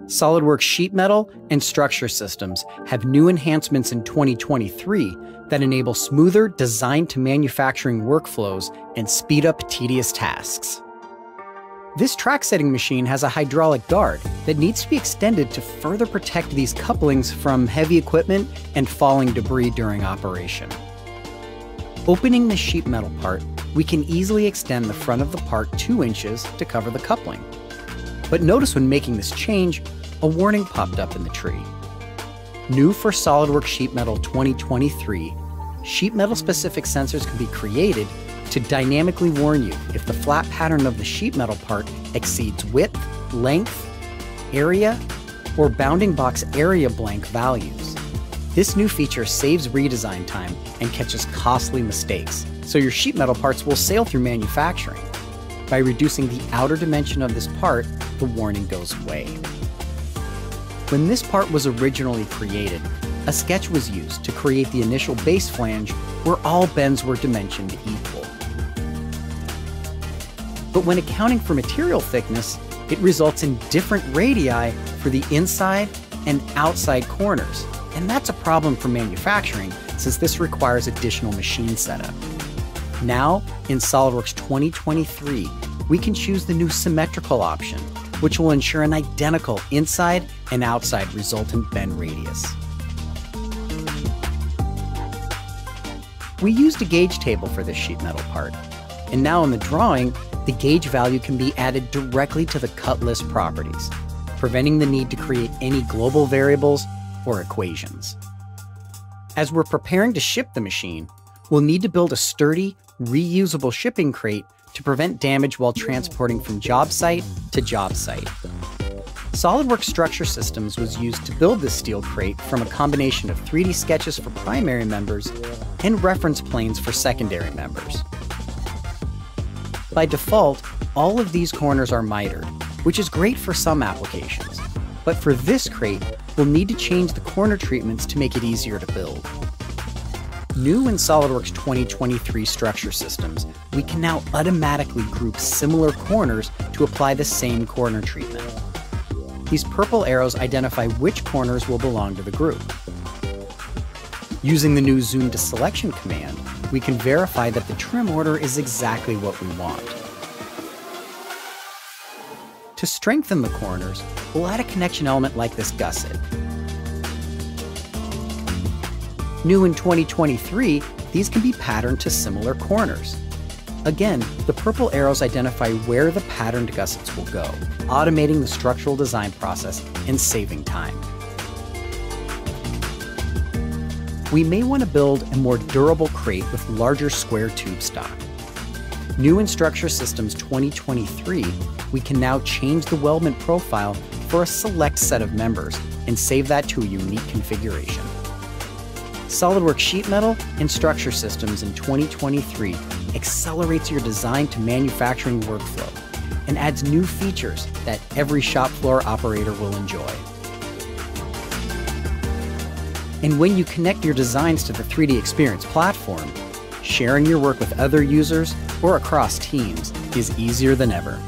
SOLIDWORKS Sheet Metal and Structure Systems have new enhancements in 2023 that enable smoother design-to-manufacturing workflows and speed up tedious tasks. This track-setting machine has a hydraulic guard that needs to be extended to further protect these couplings from heavy equipment and falling debris during operation. Opening the sheet metal part, we can easily extend the front of the part 2 inches to cover the coupling. But notice when making this change, a warning popped up in the tree. New for SOLIDWORKS Sheet Metal 2023, sheet metal specific sensors can be created to dynamically warn you if the flat pattern of the sheet metal part exceeds width, length, area, or bounding box area blank values. This new feature saves redesign time and catches costly mistakes, so your sheet metal parts will sail through manufacturing. By reducing the outer dimension of this part, the warning goes away. When this part was originally created, a sketch was used to create the initial base flange where all bends were dimensioned equal. But when accounting for material thickness, it results in different radii for the inside and outside corners. And that's a problem for manufacturing since this requires additional machine setup. Now, in SOLIDWORKS 2023, we can choose the new symmetrical option, which will ensure an identical inside and outside resultant bend radius. We used a gauge table for this sheet metal part, and now in the drawing, the gauge value can be added directly to the cut list properties, preventing the need to create any global variables or equations. As we're preparing to ship the machine, we'll need to build a sturdy, reusable shipping crate to prevent damage while transporting from job site to job site. SOLIDWORKS Structure Systems was used to build this steel crate from a combination of 3D sketches for primary members and reference planes for secondary members. By default, all of these corners are mitered, which is great for some applications. But for this crate, we'll need to change the corner treatments to make it easier to build. New in SOLIDWORKS 2023 Structure Systems, we can now automatically group similar corners to apply the same corner treatment. These purple arrows identify which corners will belong to the group. Using the new Zoom to Selection command, we can verify that the trim order is exactly what we want. To strengthen the corners, we'll add a connection element like this gusset. New in 2023, these can be patterned to similar corners. Again, the purple arrows identify where the patterned gussets will go, automating the structural design process and saving time. We may want to build a more durable crate with larger square tube stock. New in Structure Systems 2023, we can now change the weldment profile for a select set of members and save that to a unique configuration. SOLIDWORKS Sheet Metal and Structure Systems in 2023 accelerates your design to manufacturing workflow and adds new features that every shop floor operator will enjoy. And when you connect your designs to the 3D Experience platform, sharing your work with other users or across teams is easier than ever.